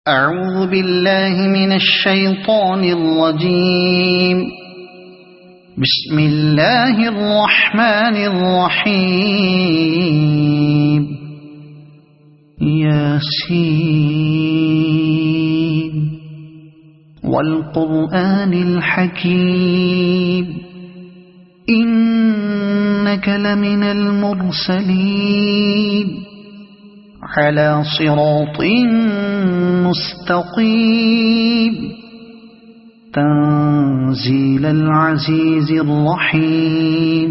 أعوذ بالله من الشيطان الرجيم. بسم الله الرحمن الرحيم. ياسين والقرآن الحكيم إنك لمن المرسلين على صراط مستقيم تنزيل العزيز الرحيم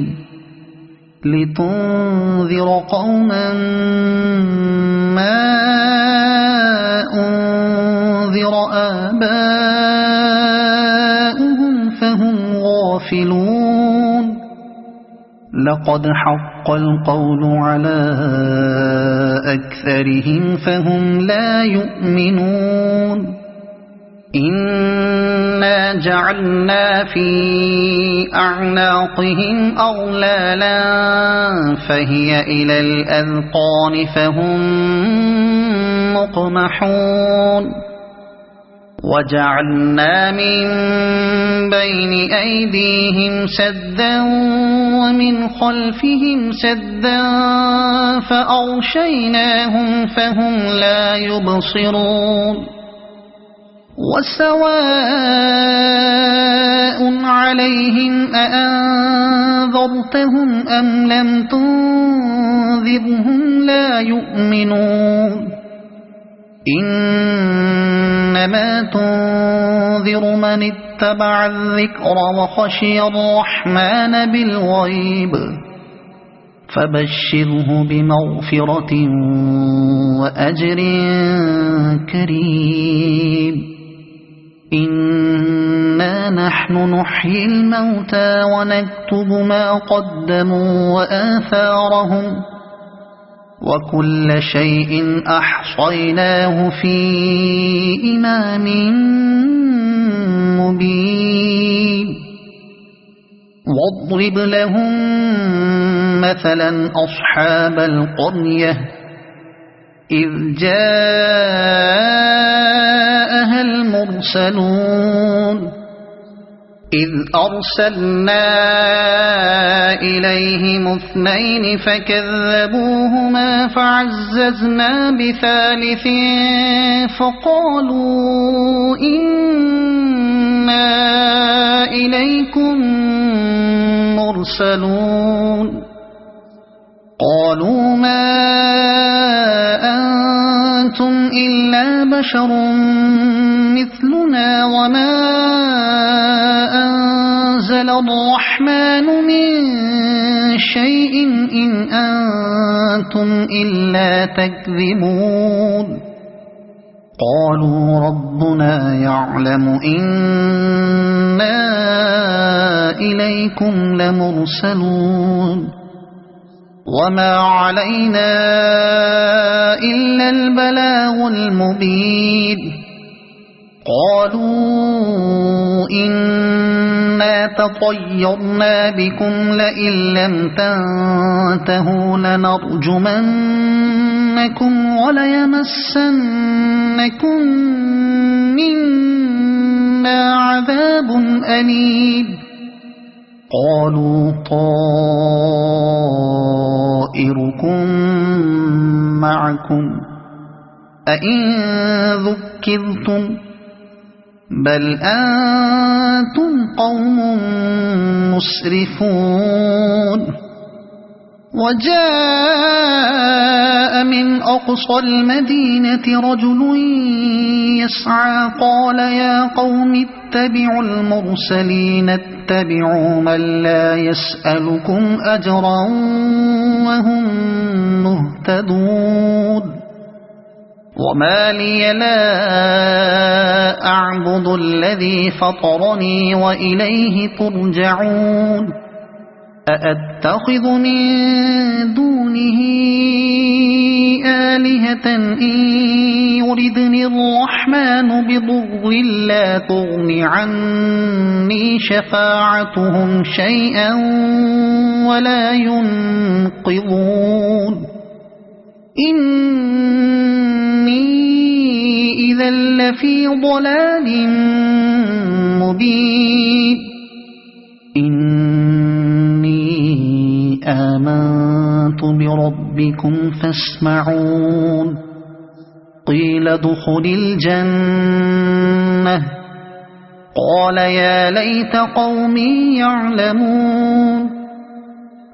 لتنذر قوما ما أنذر آباؤهم فهم غافلون. لقد حق القول على أكثرهم فهم لا يؤمنون. إنا جعلنا في أعناقهم أغلالا فهي إلى الأذقان فهم مقمحون. وجعلنا من بين أيديهم سدا ومن خلفهم سدا فأغشيناهم فهم لا يبصرون. وسواء عليهم أأنذرتهم أم لم تنذرهم لا يؤمنون. إنما تنذر من اتبع الذكر وخشي الرحمن بالغيب فبشره بمغفرة وأجر كريم. إنا نحن نحيي الموتى ونكتب ما قدموا وآثارهم وكل شيء أحصيناه في إمام مبين. واضرب لهم مثلا أصحاب القرية إذ جاءها المرسلون إذ أرسلنا إليهم اثنين فكذبوهما فعززنا بثالث فقالوا إنا إليكم مرسلون. قالوا ما أنتم إلا بشر مثلنا وما أنزل الرحمن من شيء إن أنتم إلا تكذبون. قالوا ربنا يعلم إنا إليكم لمرسلون وما علينا إلا البلاغ المبين. قالوا إنا تطيرنا بكم لئن لم تنتهوا لنرجمنكم وليمسنكم منا عذاب أليم. قالوا طائركم معكم أئن ذكرتم بل أنتم قوم مسرفون. وجاء من أقصى المدينة رجل يسعى قال يا قوم اتبعوا المرسلين اتبعوا من لا يسألكم أجرا وهم مهتدون. وما لي لا أعبد الذي فطرني وإليه ترجعون. أأتخذ من دونه آلهة إن يردني الرحمن بضر لا تغن عني شفاعتهم شيئا ولا ينقذون. إني إذا لفي ضلال مبين إني آمنت بربكم فاسمعون قيل ادخل الجنة قال يا ليت قومي يعلمون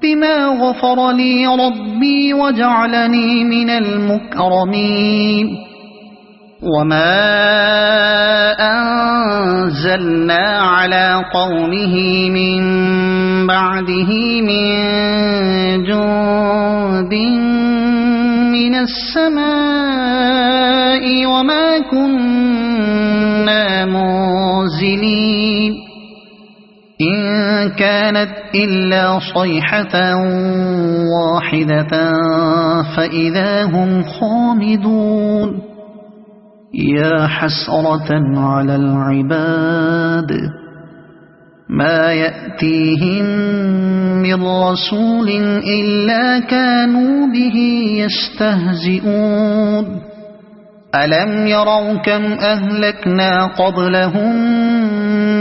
بما غفر لي ربي وجعلني من المكرمين وما أنزلنا على قومه من بعده من جند من السماء وما كنا منزلين إن كانت إلا صيحة واحدة فإذا هم خامدون يا حسرة على العباد ما يأتيهم من رسول إلا كانوا به يستهزئون ألم يروا كم أهلكنا قبلهم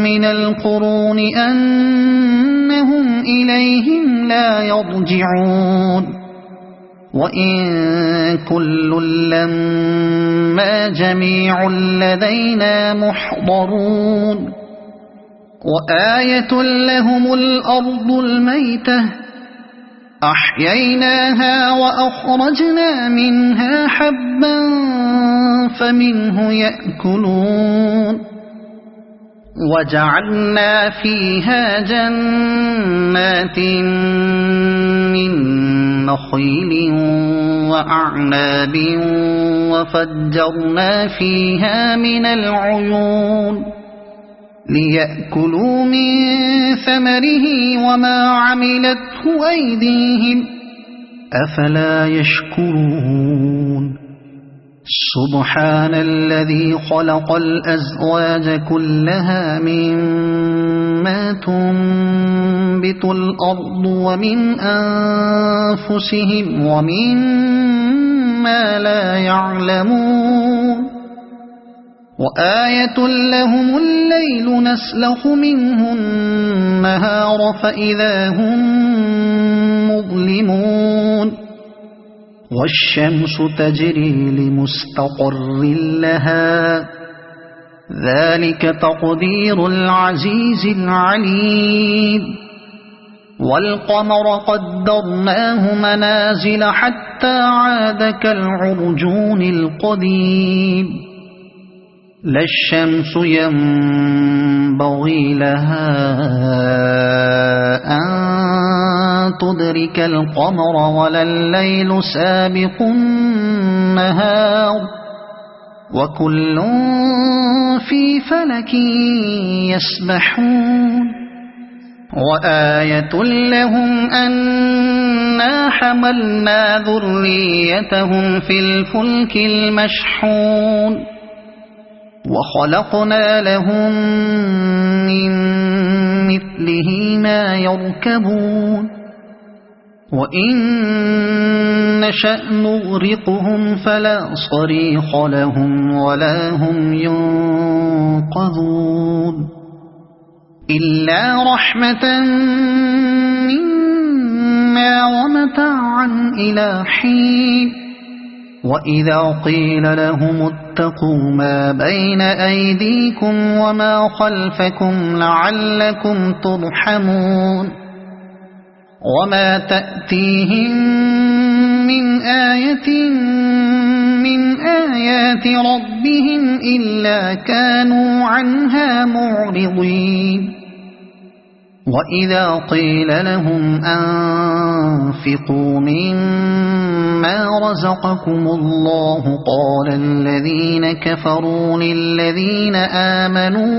من القرون أنهم إليهم لا يرجعون وإن كل لما جميع لدينا محضرون وآية لهم الأرض الميتة أحييناها وأخرجنا منها حبا فمنه يأكلون وجعلنا فيها جنات من نخيل وأعناب وفجرنا فيها من العيون ليأكلوا من ثمره وما عملته أيديهم أفلا يشكرون سبحان الذي خلق الأزواج كلها مما تنبت الأرض ومن أنفسهم ومما لا يعلمون وآية لهم الليل نسلخ منه النهار فإذا هم مظلمون والشمس تجري لمستقر لها ذلك تقدير العزيز العليم والقمر قدرناه منازل حتى عاد كالعرجون القديم لا الشمس ينبغي لها أن تدرك القمر ولا الليل سابق النهار وكل في فلك يسبحون وآية لهم أنا حملنا ذريتهم في الفلك المشحون وخلقنا لهم من مثله ما يركبون وإن نشأ نغرقهم فلا صريخ لهم ولا هم ينقذون إلا رحمة منا ومتاعا إلى حين وإذا قيل لهم اتقوا ما بين أيديكم وما خلفكم لعلكم ترحمون وما تأتيهم من آية من آيات ربهم إلا كانوا عنها معرضين وإذا قيل لهم أنفقوا مما رزقكم الله قال الذين كفروا للذين آمنوا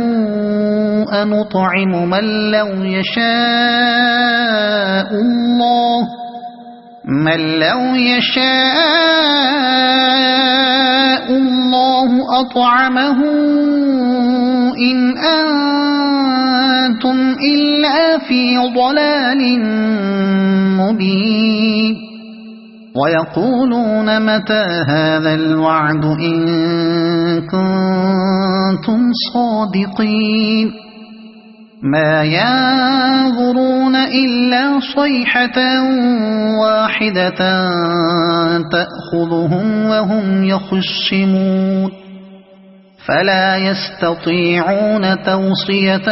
أنطعم من لو يشاء الله أطعمه إن أنتم إلا في ضلال مبين ويقولون متى هذا الوعد إن كنتم صادقين ما ينظرون إلا صيحة واحدة تأخذهم وهم يخصمون فلا يستطيعون توصية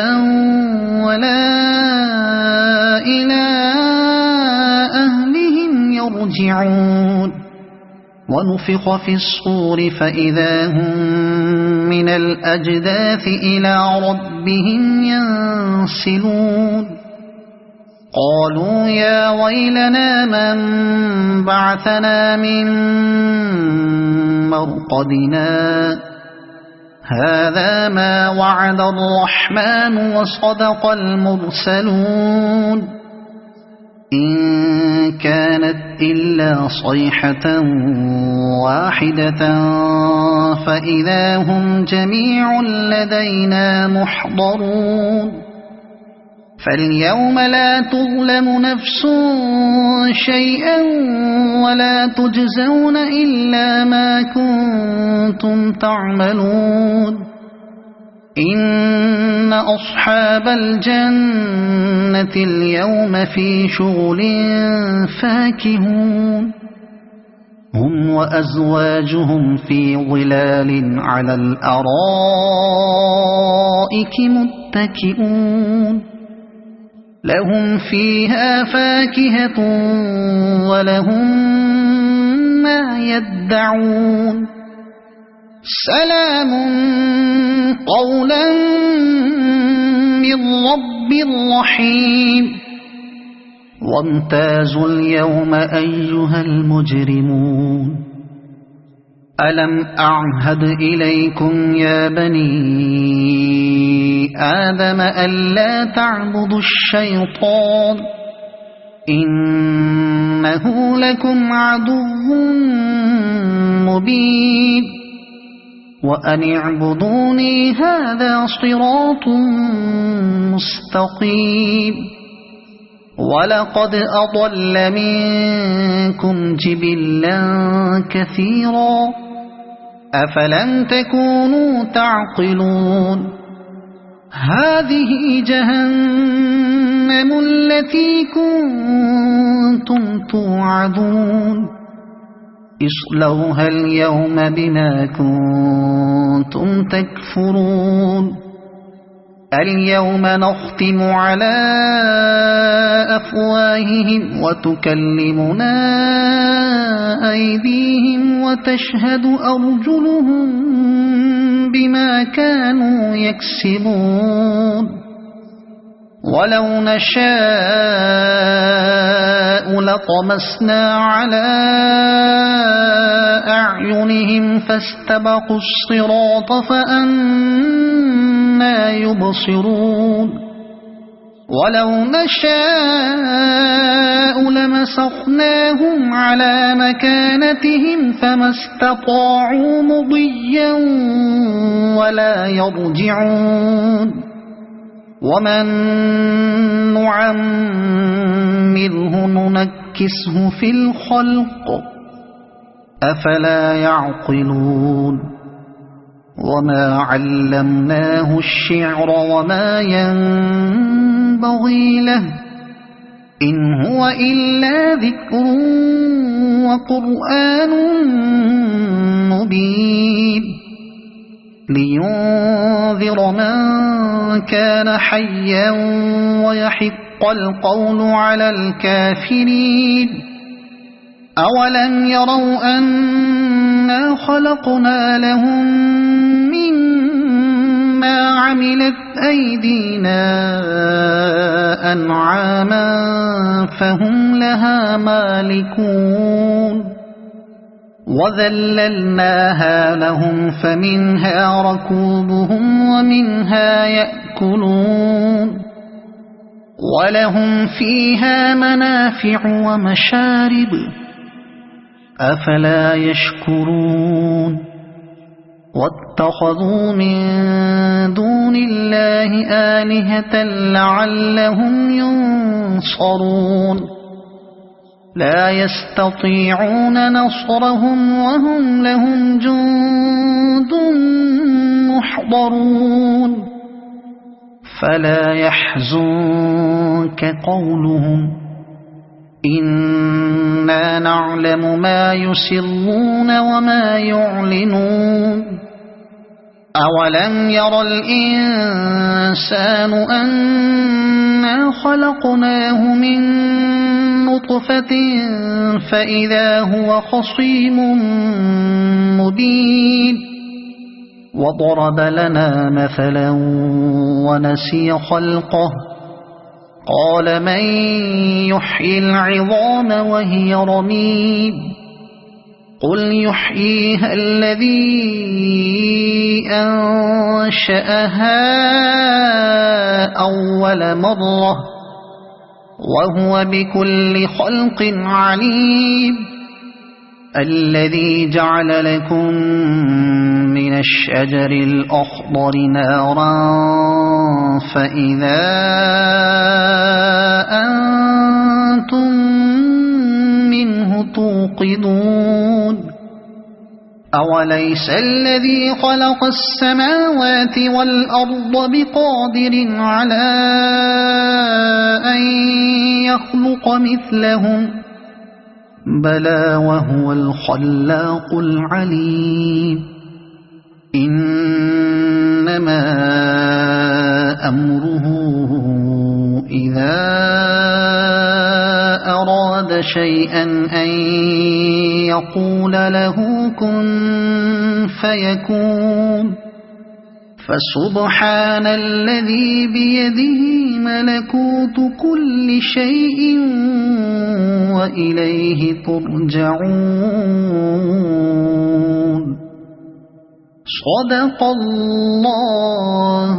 ولا إلى أهلهم يرجعون ونفخ في الصور فإذا هم من الأجداث إلى ربهم ينسلون قالوا يا ويلنا من بعثنا من مرقدنا هذا ما وعد الرحمن وصدق المرسلون إن كانت إلا صيحة واحدة فإذا هم جميع لدينا محضرون فاليوم لا تظلم نفس شيئا ولا تجزون إلا ما كنتم تعملون إن أصحاب الجنة اليوم في شغل فاكهون هم وأزواجهم في ظلال على الأرائك متكئون لهم فيها فاكهة ولهم ما يدعون سلام قولا من رب رحيم وامتازوا اليوم أيها المجرمون ألم أعهد إليكم يا بني آدم ألا تعبدوا الشيطان إنه لكم عدو مبين وأن اعبدوني هذا صراط مستقيم ولقد أضل منكم جبلا كثيرا أفلم تكونوا تعقلون هذه جهنم التي كنتم توعدون اصلوها اليوم بما كنتم تكفرون اليوم نختم على أفواههم وتكلمنا أيديهم وتشهد أرجلهم بما كانوا يكسبون ولو نشاء لطمسنا على أعينهم فاستبقوا الصراط فأنى يبصرون ولو نشاء لمسخناهم على مكانتهم فما استطاعوا مضيا ولا يرجعون ومن نعمره ننكسه في الخلق أفلا يعقلون وما علمناه الشعر وما ينبغي له إن هو إلا ذكر وقرآن مبين لينذر من كان حيا ويحق القول على الكافرين أولم يروا أنا خلقنا لهم مما عملت أيدينا أنعاما فهم لها مالكون وذللناها لهم فمنها ركوبهم ومنها يأكلون ولهم فيها منافع ومشارب أفلا يشكرون واتخذوا من دون الله آلهة لعلهم ينصرون لا يستطيعون نصرهم وهم لهم جند محضرون فلا يحزنك قولهم إنا نعلم ما يسرون وما يعلنون أولم ير الإنسان أنا خلقناه من نطفة فإذا هو خصيم مبين وضرب لنا مثلا ونسي خلقه قال من يحيي العظام وهي رميم قل يحييها الذي أنشأها أول مرة وهو بكل خلق عليم الذي جعل لكم من الشجر الأخضر نارا فإذا أنتم منه توقدون أوليس الذي خلق السماوات والأرض بقادر على أن يخلق مثلهم بلى وهو الخلاق العليم إنما أمره إذا أراد شيئا أن يقول له كن فيكون فسبحان الذي بيده ملكوت كل شيء وإليه ترجعون صدق الله